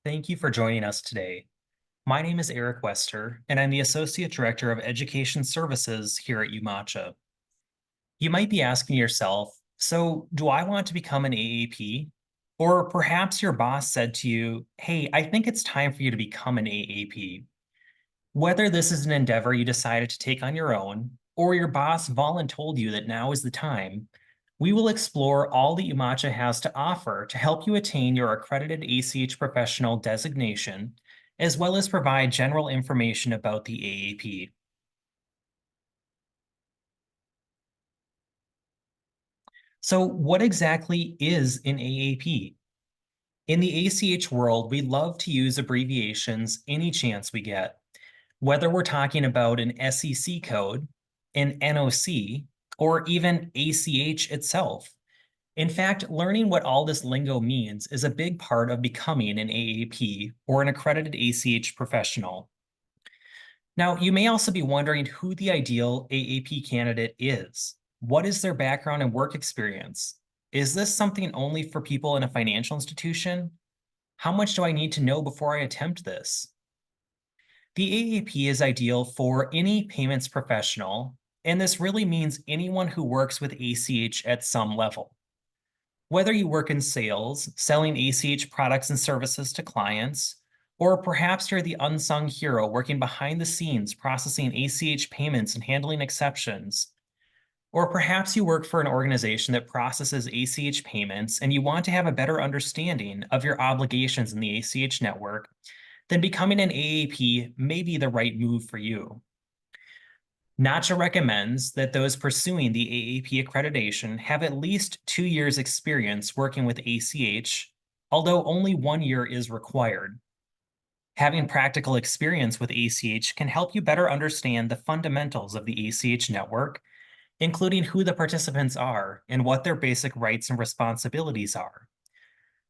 Thank you for joining us today. My name is Eric Wester, and I'm the Associate Director of Education Services here at UMacha. You might be asking yourself, so do I want to become an AAP? Or perhaps your boss said to you, hey, I think it's time for you to become an AAP. Whether this is an endeavor you decided to take on your own, or your boss voluntold you that now is the time, we will explore all that UMacha has to offer to help you attain your accredited ACH professional designation, as well as provide general information about the AAP. So what exactly is an AAP? In the ACH world, we love to use abbreviations any chance we get. Whether we're talking about an SEC code, an NOC, or even ACH itself. In fact, learning what all this lingo means is a big part of becoming an AAP or an accredited ACH professional. Now, you may also be wondering who the ideal AAP candidate is. What is their background and work experience? Is this something only for people in a financial institution? How much do I need to know before I attempt this? The AAP is ideal for any payments professional, and this really means anyone who works with ACH at some level. Whether you work in sales, selling ACH products and services to clients, or perhaps you're the unsung hero working behind the scenes processing ACH payments and handling exceptions, or perhaps you work for an organization that processes ACH payments and you want to have a better understanding of your obligations in the ACH network, then becoming an AAP may be the right move for you. NACHA recommends that those pursuing the AAP accreditation have at least 2 years experience working with ACH, although only 1 year is required. Having practical experience with ACH can help you better understand the fundamentals of the ACH network, including who the participants are and what their basic rights and responsibilities are.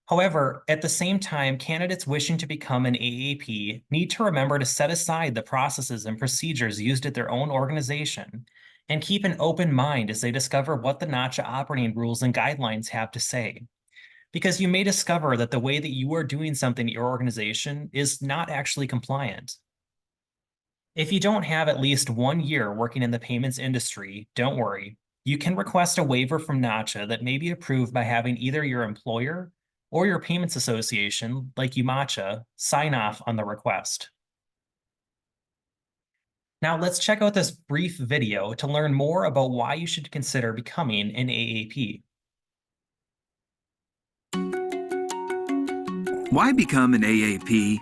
However, at the same time, candidates wishing to become an AAP need to remember to set aside the processes and procedures used at their own organization and keep an open mind as they discover what the NACHA operating rules and guidelines have to say. Because you may discover that the way that you are doing something at your organization is not actually compliant. If you don't have at least 1 year working in the payments industry, don't worry. You can request a waiver from NACHA that may be approved by having either your employer or your payments association, like UMacha, sign off on the request. Now let's check out this brief video to learn more about why you should consider becoming an AAP. Why become an AAP?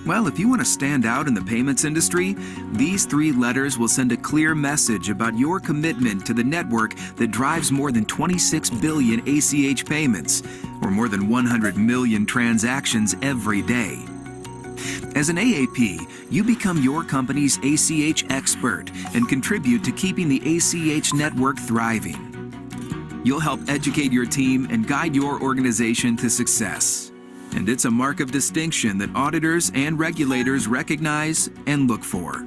Well, if you want to stand out in the payments industry, these 3 letters will send a clear message about your commitment to the network that drives more than 26 billion ACH payments, or more than 100 million transactions every day. As an AAP, you become your company's ACH expert and contribute to keeping the ACH network thriving. You'll help educate your team and guide your organization to success. And it's a mark of distinction that auditors and regulators recognize and look for.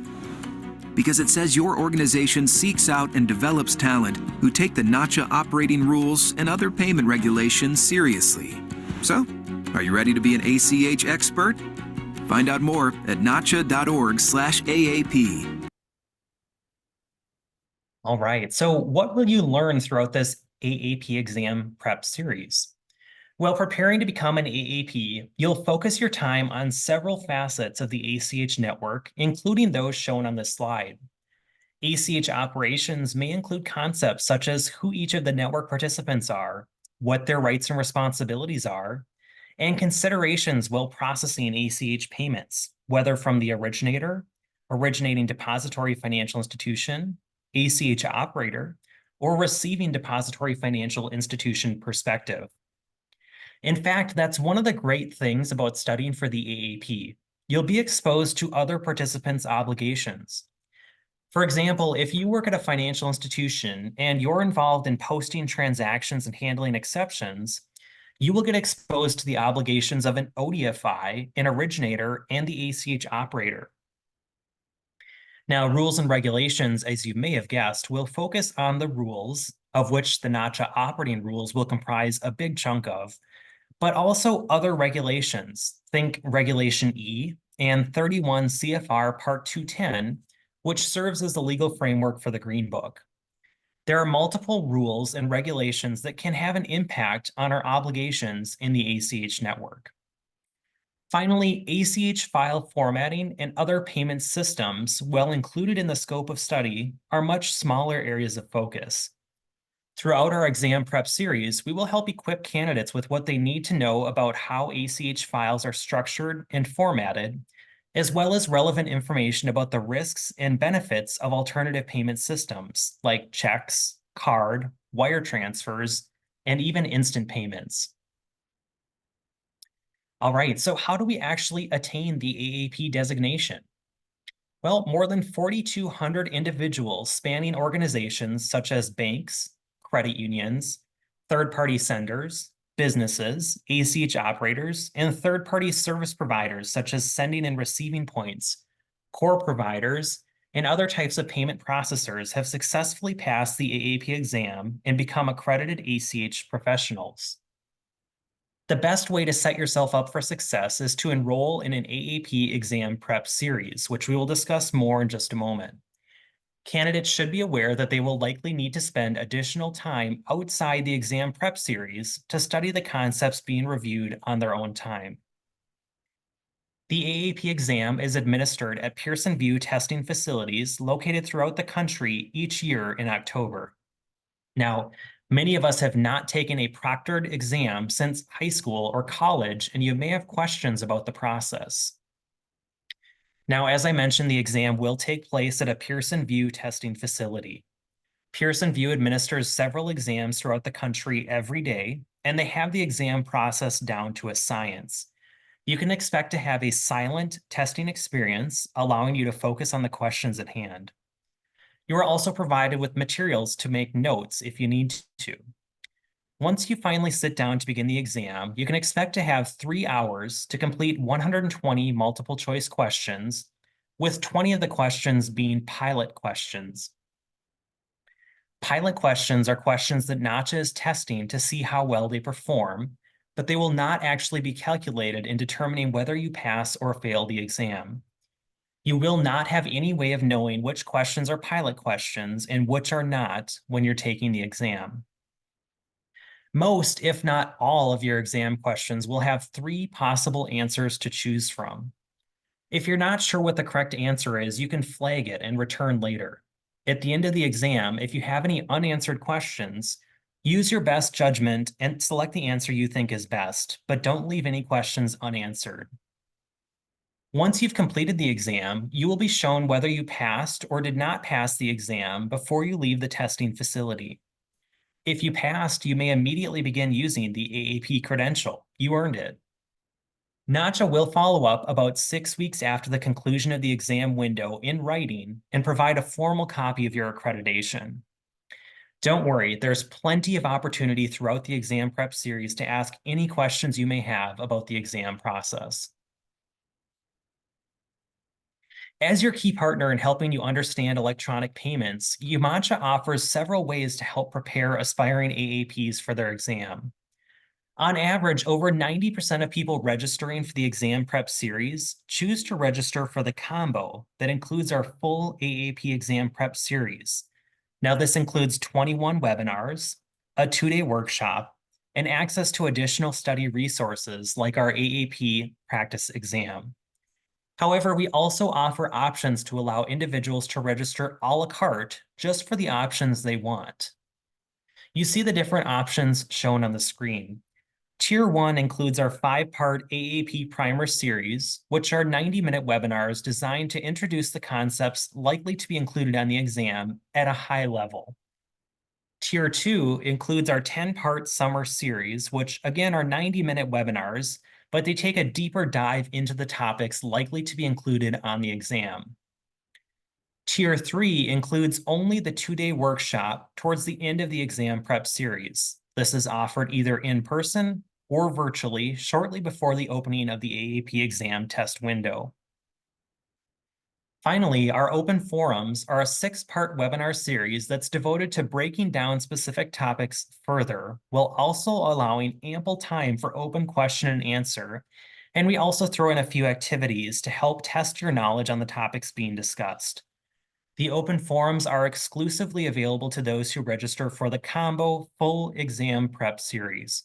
Because it says your organization seeks out and develops talent who take the NACHA operating rules and other payment regulations seriously. So, are you ready to be an ACH expert? Find out more at nacha.org/AAP. All right, so what will you learn throughout this AAP exam prep series? While preparing to become an AAP, you'll focus your time on several facets of the ACH network, including those shown on this slide. ACH operations may include concepts such as who each of the network participants are, what their rights and responsibilities are, and considerations while processing ACH payments, whether from the originator, originating depository financial institution, ACH operator, or receiving depository financial institution perspective. In fact, that's one of the great things about studying for the AAP. You'll be exposed to other participants' obligations. For example, if you work at a financial institution and you're involved in posting transactions and handling exceptions, you will get exposed to the obligations of an ODFI, an originator, and the ACH operator. Now, rules and regulations, as you may have guessed, will focus on the rules, of which the NACHA operating rules will comprise a big chunk of, but also other regulations. Think Regulation E and 31 CFR Part 210, which serves as the legal framework for the Green Book. There are multiple rules and regulations that can have an impact on our obligations in the ACH network. Finally, ACH file formatting and other payment systems, while included in the scope of study, are much smaller areas of focus. Throughout our exam prep series, we will help equip candidates with what they need to know about how ACH files are structured and formatted, as well as relevant information about the risks and benefits of alternative payment systems like checks, card, wire transfers, and even instant payments. All right, so how do we actually attain the AAP designation? Well, more than 4,200 individuals spanning organizations such as banks, credit unions, third-party senders, businesses, ACH operators, and third-party service providers such as sending and receiving points, core providers, and other types of payment processors have successfully passed the AAP exam and become accredited ACH professionals. The best way to set yourself up for success is to enroll in an AAP exam prep series, which we will discuss more in just a moment. Candidates should be aware that they will likely need to spend additional time outside the exam prep series to study the concepts being reviewed on their own time. The AAP exam is administered at Pearson VUE testing facilities located throughout the country each year in October. Now, many of us have not taken a proctored exam since high school or college, and you may have questions about the process. Now, as I mentioned, the exam will take place at a Pearson VUE testing facility. Pearson VUE administers several exams throughout the country every day, and they have the exam process down to a science. You can expect to have a silent testing experience, allowing you to focus on the questions at hand. You are also provided with materials to make notes if you need to. Once you finally sit down to begin the exam, you can expect to have 3 hours to complete 120 multiple choice questions, with 20 of the questions being pilot questions. Pilot questions are questions that NACHA is testing to see how well they perform, but they will not actually be calculated in determining whether you pass or fail the exam. You will not have any way of knowing which questions are pilot questions and which are not when you're taking the exam. Most, if not all, of your exam questions will have 3 possible answers to choose from. If you're not sure what the correct answer is, you can flag it and return later. At the end of the exam, if you have any unanswered questions, use your best judgment and select the answer you think is best, but don't leave any questions unanswered. Once you've completed the exam, you will be shown whether you passed or did not pass the exam before you leave the testing facility. If you passed, you may immediately begin using the AAP credential. You earned it. NACHA will follow up about 6 weeks after the conclusion of the exam window in writing and provide a formal copy of your accreditation. Don't worry, there's plenty of opportunity throughout the exam prep series to ask any questions you may have about the exam process. As your key partner in helping you understand electronic payments, Umancha offers several ways to help prepare aspiring AAPs for their exam. On average, over 90% of people registering for the exam prep series choose to register for the combo that includes our full AAP exam prep series. Now, this includes 21 webinars, a 2-day workshop, and access to additional study resources like our AAP practice exam. However, we also offer options to allow individuals to register a la carte just for the options they want. You see the different options shown on the screen. Tier 1 includes our 5-part AAP Primer series, which are 90-minute webinars designed to introduce the concepts likely to be included on the exam at a high level. Tier 2 includes our 10-part summer series, which again are 90-minute webinars, but they take a deeper dive into the topics likely to be included on the exam. Tier 3 includes only the 2-day workshop towards the end of the exam prep series. This is offered either in person or virtually shortly before the opening of the AAP exam test window. Finally, our open forums are a 6-part webinar series that's devoted to breaking down specific topics further, while also allowing ample time for open question and answer. And we also throw in a few activities to help test your knowledge on the topics being discussed. The open forums are exclusively available to those who register for the Combo Full Exam Prep Series.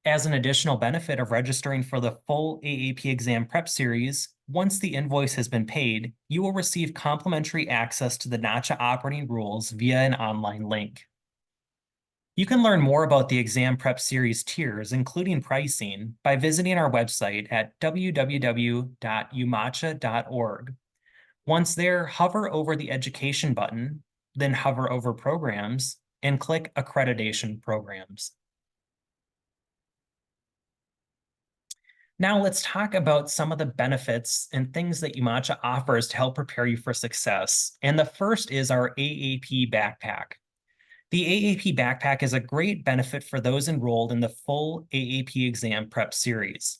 As an additional benefit of registering for the full AAP exam prep series, once the invoice has been paid, you will receive complimentary access to the NACHA operating rules via an online link. You can learn more about the exam prep series tiers, including pricing, by visiting our website at www.umacha.org. Once there, hover over the Education button, then hover over Programs, and click Accreditation Programs. Now let's talk about some of the benefits and things that UMacha offers to help prepare you for success. And the first is our AAP backpack. The AAP backpack is a great benefit for those enrolled in the full AAP exam prep series.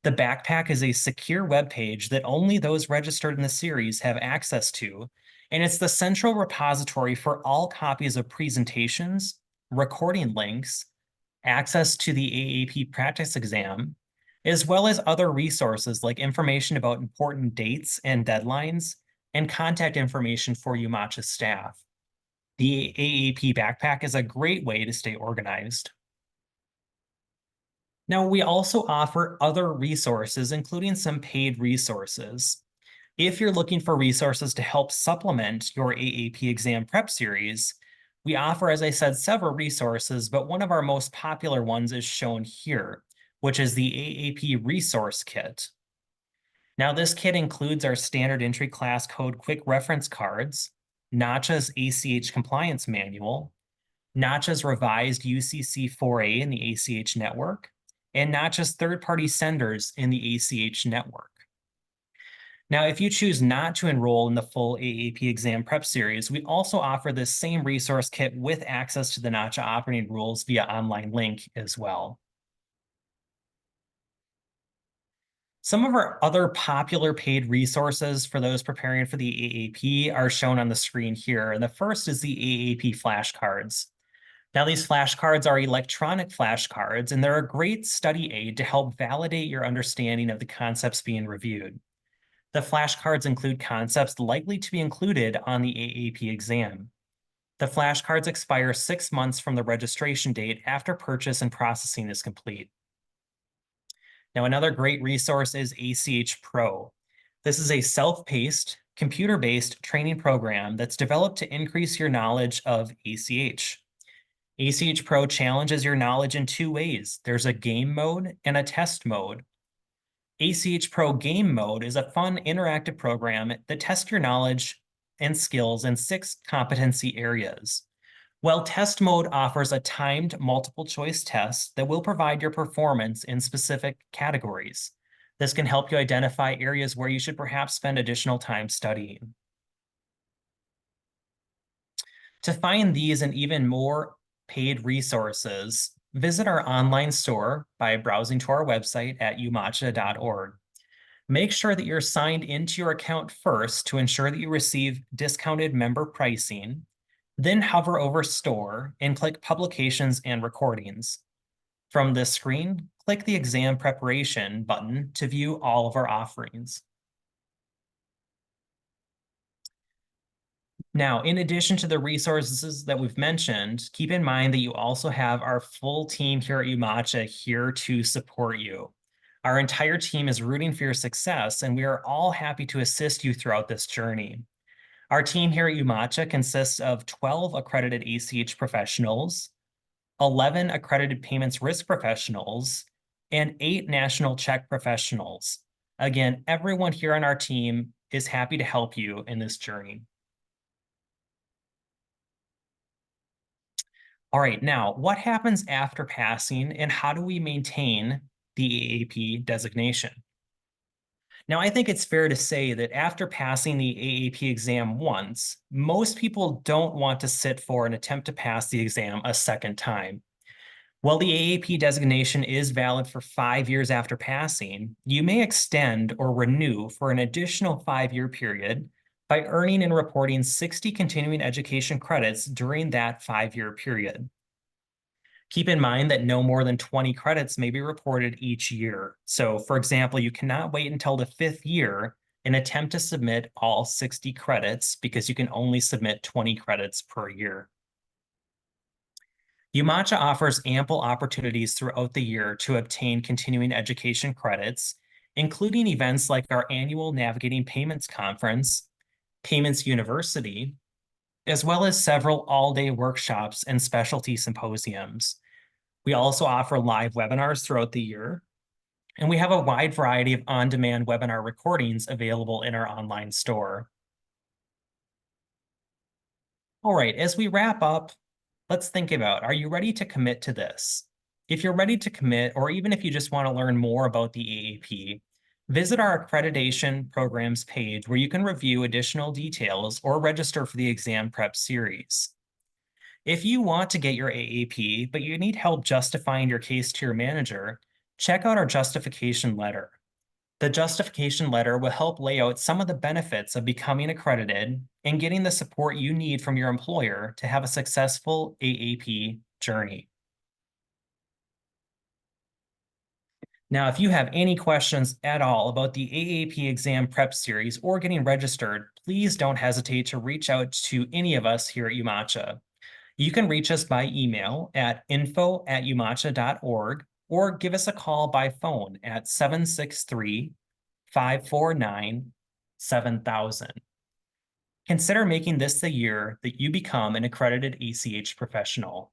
The backpack is a secure web page that only those registered in the series have access to, and it's the central repository for all copies of presentations, recording links, access to the AAP practice exam, as well as other resources like information about important dates and deadlines, and contact information for UMacha staff. The AAP backpack is a great way to stay organized. Now, we also offer other resources, including some paid resources. If you're looking for resources to help supplement your AAP exam prep series, we offer, as I said, several resources, but one of our most popular ones is shown here, which is the AAP Resource Kit. Now, this kit includes our standard entry class code quick reference cards, NACHA's ACH compliance manual, NACHA's revised UCC 4A in the ACH network, and NACHA's third-party senders in the ACH network. Now, if you choose not to enroll in the full AAP exam prep series, we also offer this same resource kit with access to the NACHA operating rules via online link as well. Some of our other popular paid resources for those preparing for the AAP are shown on the screen here. And the first is the AAP flashcards. Now, these flashcards are electronic flashcards, and they're a great study aid to help validate your understanding of the concepts being reviewed. The flashcards include concepts likely to be included on the AAP exam. The flashcards expire 6 months from the registration date after purchase and processing is complete. Now, another great resource is ACH Pro. This is a self-paced, computer-based training program that's developed to increase your knowledge of ACH. ACH Pro challenges your knowledge in 2 ways. There's a game mode and a test mode. ACH Pro Game Mode is a fun, interactive program that tests your knowledge and skills in 6 competency areas. While Test Mode offers a timed multiple-choice test that will provide your performance in specific categories. This can help you identify areas where you should perhaps spend additional time studying. To find these and even more paid resources, visit our online store by browsing to our website at umacha.org. Make sure that you're signed into your account first to ensure that you receive discounted member pricing. Then hover over Store and click Publications and Recordings. From this screen, click the Exam Preparation button to view all of our offerings. Now, in addition to the resources that we've mentioned, keep in mind that you also have our full team here at UMacha here to support you. Our entire team is rooting for your success, and we are all happy to assist you throughout this journey. Our team here at UMacha consists of 12 accredited ACH professionals, 11 accredited payments risk professionals, and 8 national check professionals. Again, everyone here on our team is happy to help you in this journey. All right, now, what happens after passing, and how do we maintain the AAP designation? Now, I think it's fair to say that after passing the AAP exam once, most people don't want to sit for and attempt to pass the exam a second time. While the AAP designation is valid for 5 years after passing, you may extend or renew for an additional 5-year period by earning and reporting 60 continuing education credits during that 5-year period. Keep in mind that no more than 20 credits may be reported each year. So, for example, you cannot wait until the 5th year and attempt to submit all 60 credits because you can only submit 20 credits per year. UMacha offers ample opportunities throughout the year to obtain continuing education credits, including events like our annual Navigating Payments Conference, Payments University, as well as several all-day workshops and specialty symposiums. We also offer live webinars throughout the year, and we have a wide variety of on-demand webinar recordings available in our online store. All right, as we wrap up, let's think about, are you ready to commit to this? If you're ready to commit, or even if you just want to learn more about the AAP, visit our accreditation programs page where you can review additional details or register for the exam prep series. If you want to get your AAP, but you need help justifying your case to your manager, check out our justification letter. The justification letter will help lay out some of the benefits of becoming accredited and getting the support you need from your employer to have a successful AAP journey. Now, if you have any questions at all about the AAP exam prep series or getting registered, please don't hesitate to reach out to any of us here at UMacha. You can reach us by email at info@umacha.org or give us a call by phone at 763-549-7000. Consider making this the year that you become an accredited ACH professional.